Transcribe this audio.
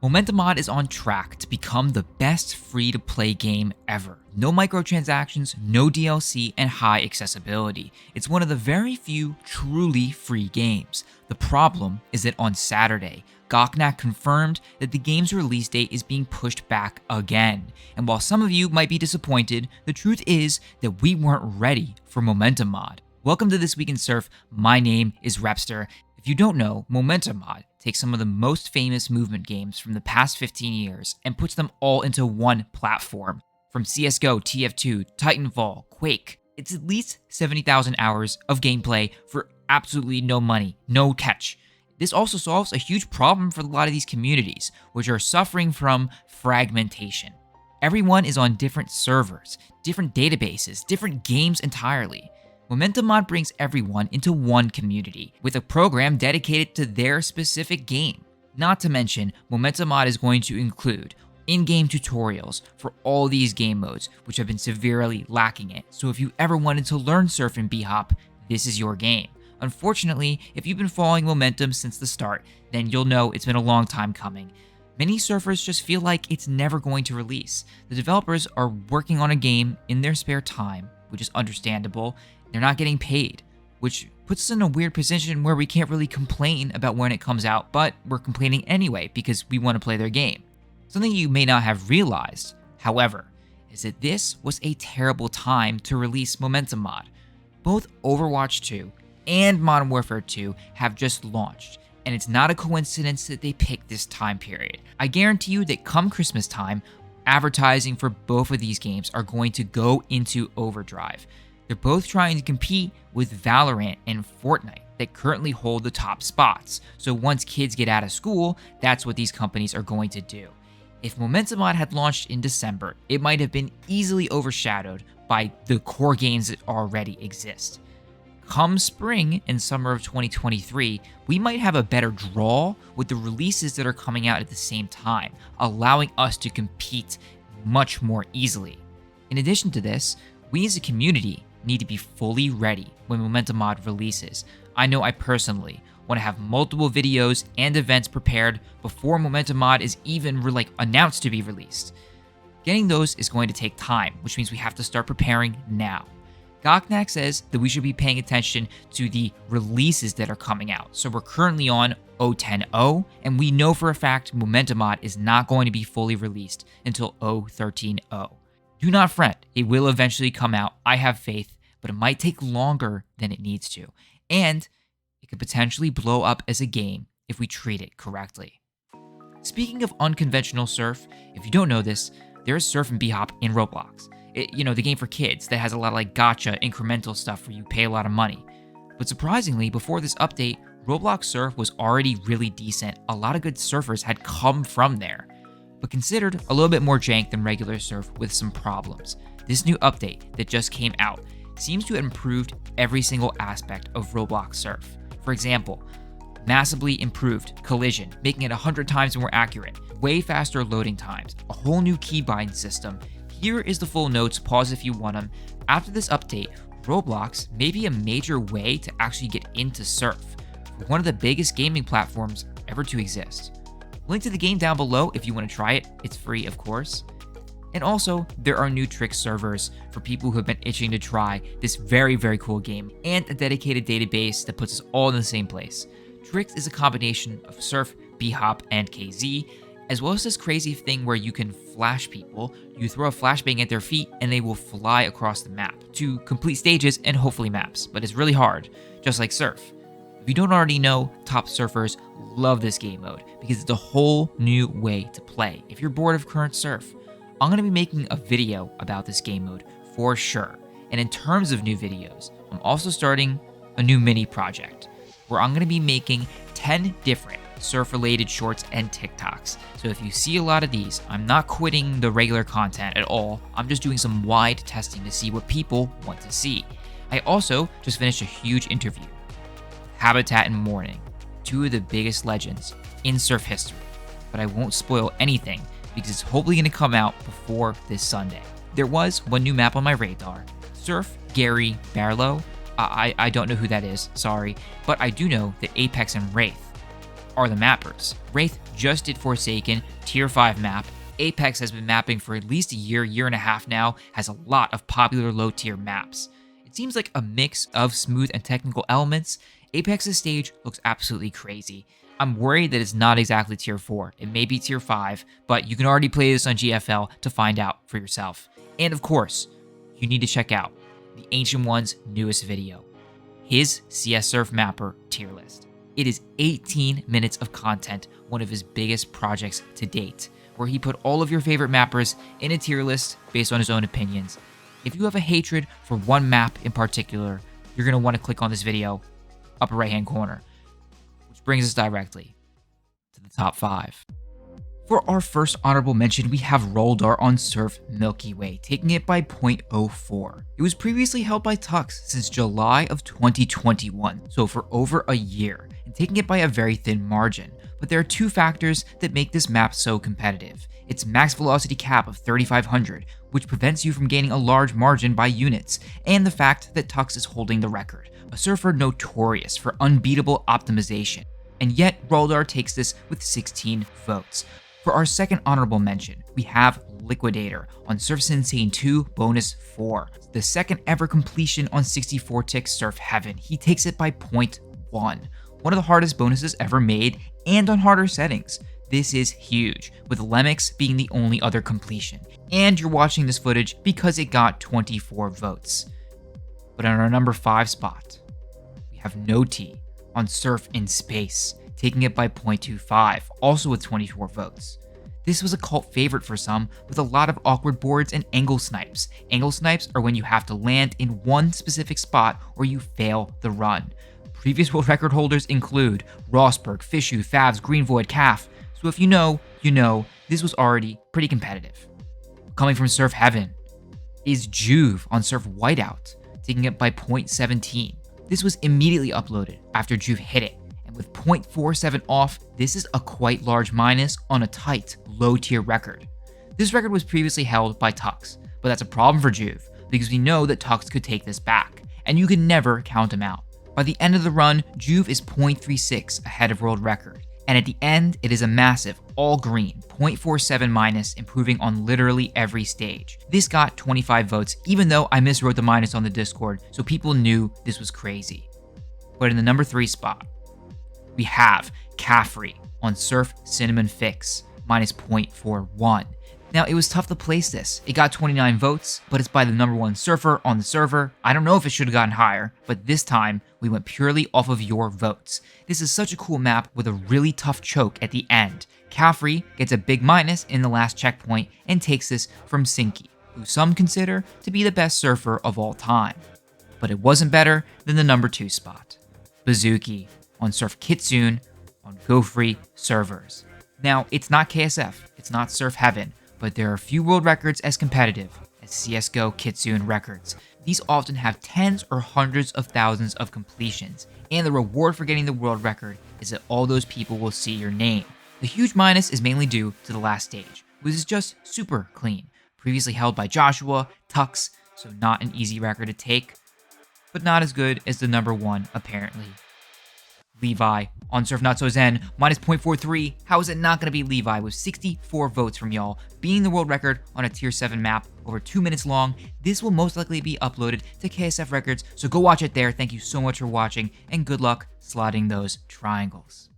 Momentum Mod is on track to become the best free-to-play game ever. No microtransactions, no DLC, and high accessibility. It's one of the very few truly free games. The problem is that on Saturday, Goknak confirmed that the game's release date is being pushed back again. And while some of you might be disappointed, the truth is that we weren't ready for Momentum Mod. Welcome to This Week in Surf. My name is Repster. If you don't know, Momentum Mod takes some of the most famous movement games from the past 15 years and puts them all into one platform. From CSGO, TF2, Titanfall, Quake, it's at least 70,000 hours of gameplay for absolutely no money, no catch. This also solves a huge problem for a lot of these communities, which are suffering from fragmentation. Everyone is on different servers, different databases, different games entirely. Momentum Mod brings everyone into one community, with a program dedicated to their specific game. Not to mention, Momentum Mod is going to include in-game tutorials for all these game modes, which have been severely lacking it. So if you ever wanted to learn Surf and bhop, this is your game. Unfortunately, if you've been following Momentum since the start, then you'll know it's been a long time coming. Many surfers just feel like it's never going to release. The developers are working on a game in their spare time, which is understandable. They're not getting paid, which puts us in a weird position where we can't really complain about when it comes out, but we're complaining anyway because we want to play their game. Something you may not have realized, however, is that this was a terrible time to release Momentum Mod. Both Overwatch 2 and Modern Warfare 2 have just launched, and it's not a coincidence that they picked this time period. I guarantee you that come Christmas time, advertising for both of these games are going to go into overdrive. They're both trying to compete with Valorant and Fortnite that currently hold the top spots. So once kids get out of school, that's what these companies are going to do. If Momentum Mod had launched in December, it might have been easily overshadowed by the core games that already exist. Come spring and summer of 2023, we might have a better draw with the releases that are coming out at the same time, allowing us to compete much more easily. In addition to this, we as a community need to be fully ready when Momentum Mod releases. I know I personally want to have multiple videos and events prepared before Momentum Mod is even announced to be released. Getting those is going to take time, which means we have to start preparing now. Goknak says that we should be paying attention to the releases that are coming out. So we're currently on 0.10.0, and we know for a fact Momentum Mod is not going to be fully released until 0.13.0. Do not fret, it will eventually come out, I have faith, but it might take longer than it needs to, and it could potentially blow up as a game if we treat it correctly. Speaking of unconventional surf, if you don't know this, there is Surf and bhop in Roblox. The game for kids that has a lot of gacha incremental stuff where you pay a lot of money. But surprisingly, before this update, Roblox Surf was already really decent. A lot of good surfers had come from there, but considered a little bit more jank than regular Surf with some problems. This new update that just came out seems to have improved every single aspect of Roblox Surf. For example, massively improved collision, making it 100 times more accurate, way faster loading times, a whole new keybind system. Here is the full notes, pause if you want them. After this update, Roblox may be a major way to actually get into Surf, one of the biggest gaming platforms ever to exist. Link to the game down below if you want to try it. It's free, of course. And also, there are new Trikz servers for people who have been itching to try this very, very cool game, and a dedicated database that puts us all in the same place. Trikz is a combination of Surf, bhop, and KZ, as well as this crazy thing where you can flash people. You throw a flashbang at their feet and they will fly across the map to complete stages and hopefully maps, but it's really hard, just like Surf. If you don't already know, top surfers love this game mode because it's a whole new way to play. If you're bored of current Surf, I'm going to be making a video about this game mode for sure. And in terms of new videos, I'm also starting a new mini project where I'm going to be making 10 different surf-related shorts and TikToks. So if you see a lot of these, I'm not quitting the regular content at all. I'm just doing some wide testing to see what people want to see. I also just finished a huge interview with Habitat and Morning, two of the biggest legends in surf history. But I won't spoil anything because it's hopefully going to come out before this Sunday. There was one new map on my radar, Surf Gary Barlow. I don't know who that is, sorry, but I do know that Apex and Wraith are the mappers. Wraith just did Forsaken, tier 5 map. Apex has been mapping for at least a year and a half now, has a lot of popular low tier maps. It seems like a mix of smooth and technical elements. Apex's stage looks absolutely crazy. I'm worried that it's not exactly tier 4, it may be tier 5, but you can already play this on GFL to find out for yourself. And of course, you need to check out the Ancient One's newest video, his CS Surf Mapper tier list. It is 18 minutes of content, one of his biggest projects to date, where he put all of your favorite mappers in a tier list based on his own opinions. If you have a hatred for one map in particular, you're going to want to click on this video, upper right hand corner, which brings us directly to the top 5. For our first honorable mention, we have Roldar on Surf Milky Way, taking it by 0.04. It was previously held by Trikz since July of 2021, so for over a year, and taking it by a very thin margin. But there are two factors that make this map so competitive. Its max velocity cap of 3,500, which prevents you from gaining a large margin by units, and the fact that Trikz is holding the record, a surfer notorious for unbeatable optimization. And yet, Roldar takes this with 16 votes. For our second honorable mention, we have Liquidator on Surf Insane 2 bonus 4, the second ever completion on 64 tick Surf Heaven. He takes it by 0.1, one of the hardest bonuses ever made and on harder settings. This is huge, with Lemix being the only other completion. And you're watching this footage because it got 24 votes. But on our number 5 spot, we have No T on Surf in Space, taking it by 0.25, also with 24 votes. This was a cult favorite for some, with a lot of awkward boards and angle snipes. Angle snipes are when you have to land in one specific spot or you fail the run. Previous world record holders include Rosberg, Fishu, Favs, Green Void, Calf. So if you know, you know, this was already pretty competitive. Coming from Surf Heaven is Juve on Surf Whiteout, taking it by 0.17. This was immediately uploaded after Juve hit it, and with 0.47 off, this is a quite large minus on a tight, low-tier record. This record was previously held by Trikz, but that's a problem for Juve, because we know that Trikz could take this back, and you can never count him out. By the end of the run, Juve is 0.36 ahead of world record, and at the end, it is a massive, all green, 0.47 minus, improving on literally every stage. This got 25 votes, even though I miswrote the minus on the Discord, so people knew this was crazy. But in the number 3 spot, we have Caffrey on Surf Cinnamon Fix, minus 0.41. Now, it was tough to place this. It got 29 votes, but it's by the number 1 surfer on the server. I don't know if it should have gotten higher, but this time, we went purely off of your votes. This is such a cool map with a really tough choke at the end. Caffrey gets a big minus in the last checkpoint and takes this from Sinky, who some consider to be the best surfer of all time. But it wasn't better than the number 2 spot. Bazooki on Surf Kitsune on Go-Free servers. Now, it's not KSF, it's not Surf Heaven, but there are a few world records as competitive as CSGO Kitsune records. These often have tens or hundreds of thousands of completions, and the reward for getting the world record is that all those people will see your name. The huge minus is mainly due to the last stage, which is just super clean. Previously held by Joshua, Trikz, so not an easy record to take, but not as good as the number 1 apparently. Levi on Surf Not So Zen, minus 0.43. How is it not going to be Levi with 64 votes from y'all, beating the world record on a tier 7 map over 2 minutes long? This will most likely be uploaded to KSF Records, so go watch it there. Thank you so much for watching, and good luck slotting those triangles.